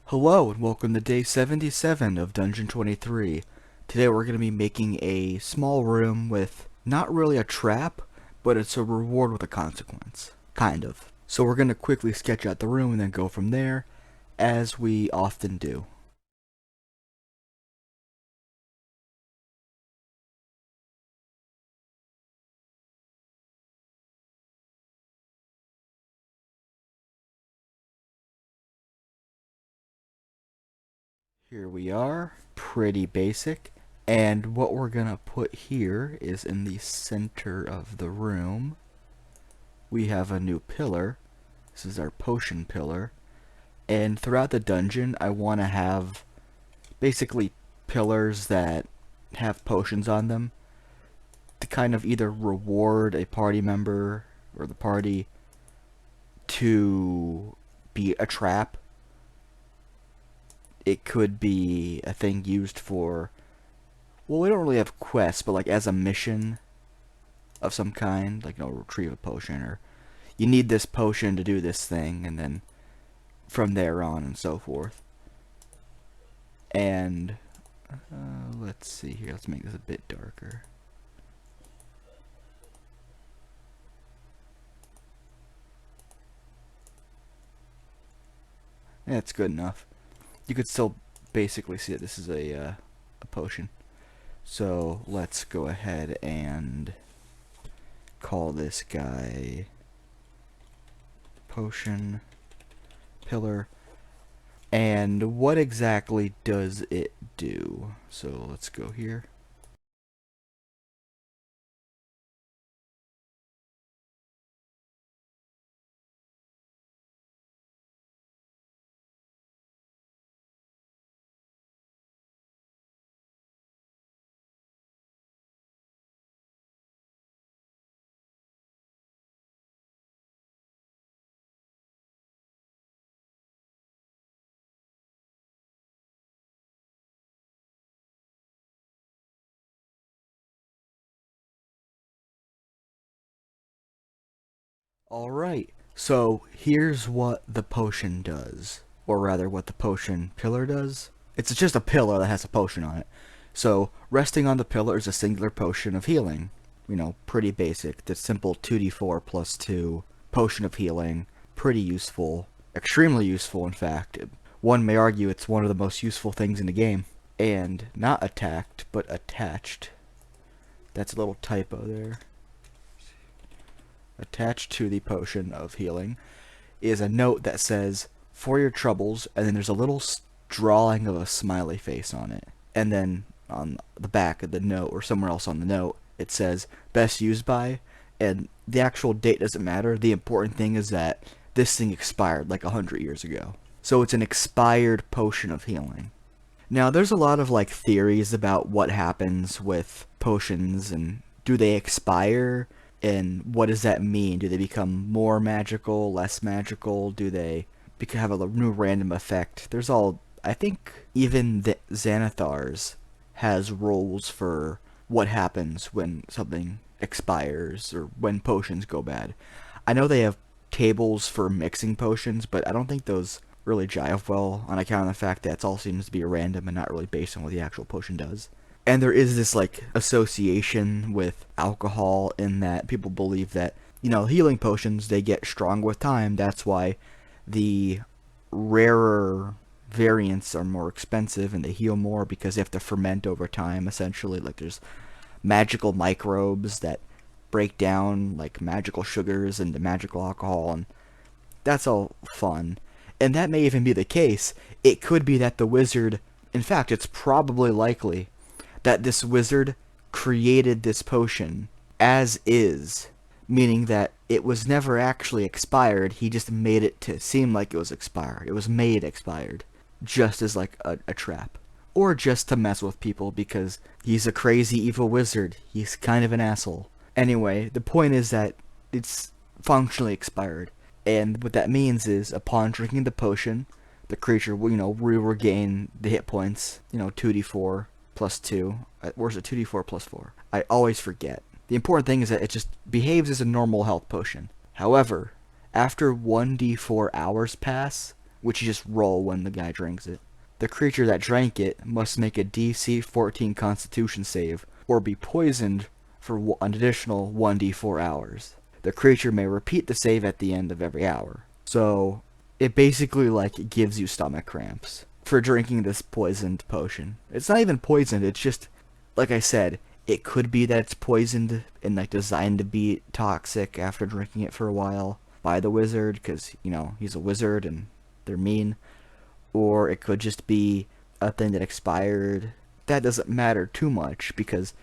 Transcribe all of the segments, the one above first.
Hello and welcome to day 77 of Dungeon 23. Today we're going to be making a small room with not really a trap, but it's a reward with a consequence. Kind of. So we're going to quickly sketch out the room and then go from there, as we often do. Here we are, pretty basic. And what we're going to put here is in the center of the room. We have a new pillar. This is our potion pillar. And throughout the dungeon, I want to have basically pillars that have potions on them to kind of either reward a party member or the party to be a trap. It could be a thing used for, well, we don't really have quests, but like as a mission of some kind, like, retrieve a potion, or you need this potion to do this thing, and then from there on and so forth. And let's see here, let's make this a bit darker. That's good enough. You could still basically see that this is a potion. So let's go ahead and call this guy potion pillar. And what exactly does it do? So let's go here. Alright, so here's what the potion does. Or rather, what the potion pillar does. It's just a pillar that has a potion on it. So, resting on the pillar is a singular potion of healing. Pretty basic. The simple 2d4 plus 2 potion of healing. Pretty useful. Extremely useful, in fact. One may argue it's one of the most useful things in the game. And not attacked, but attached. That's a little typo there. Attached to the potion of healing is a note that says, "For your troubles," and then there's a little drawing of a smiley face on it. And then on the back of the note, or somewhere else on the note, it says, "Best used by," and the actual date doesn't matter. The important thing is that this thing expired like 100 years ago. So it's an expired potion of healing. Now, there's a lot of theories about what happens with potions, and do they expire? And what does that mean? Do they become more magical, less magical? Do they have a new random effect? There's all... I think even the Xanathar's has rules for what happens when something expires or when potions go bad. I know they have tables for mixing potions, but I don't think those really jive well on account of the fact that it all seems to be random and not really based on what the actual potion does. And there is this association with alcohol in that people believe that, healing potions, they get stronger with time. That's why the rarer variants are more expensive and they heal more, because they have to ferment over time, essentially. There's magical microbes that break down magical sugars into magical alcohol, and that's all fun. And that may even be the case. It could be that the wizard, in fact, it's probably likely that this wizard created this potion as is, meaning that it was never actually expired. He just made it to seem like it was expired. It was made expired, just as a trap, or just to mess with people because he's a crazy evil wizard. He's kind of an asshole. Anyway, the point is that it's functionally expired, and what that means is upon drinking the potion, the creature will, regain the hit points, 2d4 plus 2. Or is it 2d4 plus 4? I always forget. The important thing is that it just behaves as a normal health potion. However, after 1d4 hours pass, which you just roll when the guy drinks it. The creature that drank it must make a DC 14 Constitution save, or be poisoned for an additional 1d4 hours. The creature may repeat the save at the end of every hour. So, it basically, like, gives you stomach cramps for drinking this poisoned potion. It's not even poisoned, it's just, like I said, it could be that it's poisoned and, like, designed to be toxic after drinking it for a while by the wizard, because, you know, he's a wizard and they're mean. Or it could just be a thing that expired. That doesn't matter too much, because,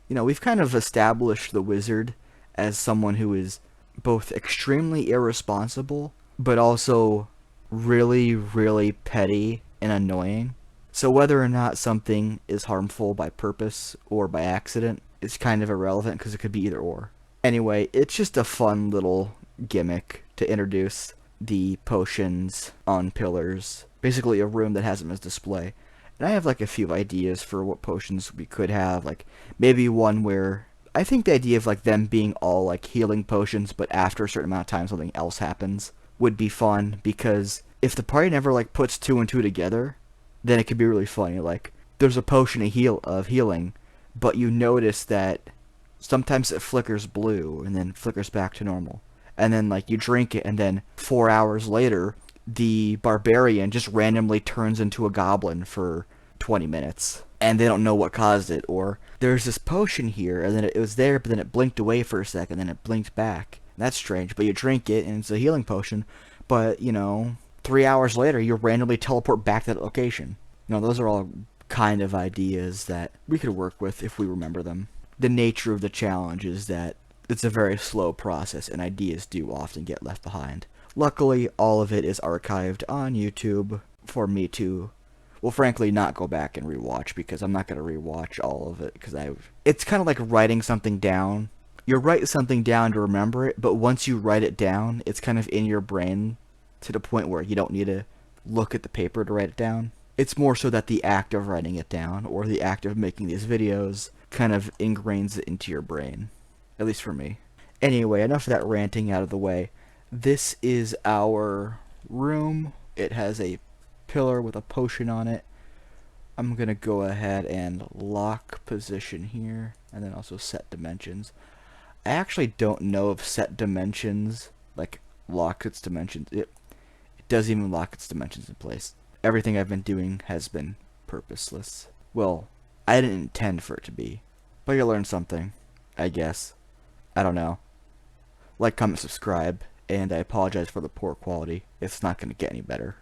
you know, we've kind of established the wizard as someone who is both extremely irresponsible, but also really, really petty and annoying. So whether or not something is harmful by purpose or by accident is kind of irrelevant, because it could be either or. Anyway, it's just a fun little gimmick to introduce the potions on pillars. Basically a room that has them as display. And I have like a few ideas for what potions we could have. Like maybe one where I think the idea of like them being all like healing potions, but after a certain amount of time something else happens would be fun, because if the party never like puts two and two together, then it could be really funny. Like there's a potion of healing, but you notice that sometimes it flickers blue and then flickers back to normal. And then like you drink it and then 4 hours later the barbarian just randomly turns into a goblin for 20 minutes and they don't know what caused it. Or there's this potion here and then it was there but then it blinked away for a second and then it blinked back. That's strange, but you drink it and it's a healing potion, but you know 3 hours later you randomly teleport back to that location. You know, those are all kind of ideas that we could work with if we remember them. The nature of the challenge is that it's a very slow process and ideas do often get left behind. Luckily, all of it is archived on YouTube for me to, well, frankly, not go back and rewatch, because I'm not going to rewatch all of it, because it's kind of like writing something down. You write something down to remember it, but once you write it down, it's kind of in your brain to the point where you don't need to look at the paper to write it down. It's more so that the act of writing it down, or the act of making these videos, kind of ingrains it into your brain. At least for me. Anyway, enough of that ranting out of the way. This is our room. It has a pillar with a potion on it. I'm going to go ahead and lock position here, and then also set dimensions. I actually don't know if set dimensions, like, lock its dimensions. It doesn't even lock its dimensions in place. Everything I've been doing has been purposeless. Well, I didn't intend for it to be. But you learned something, I guess. I don't know. Like, comment, subscribe, and I apologize for the poor quality. It's not going to get any better.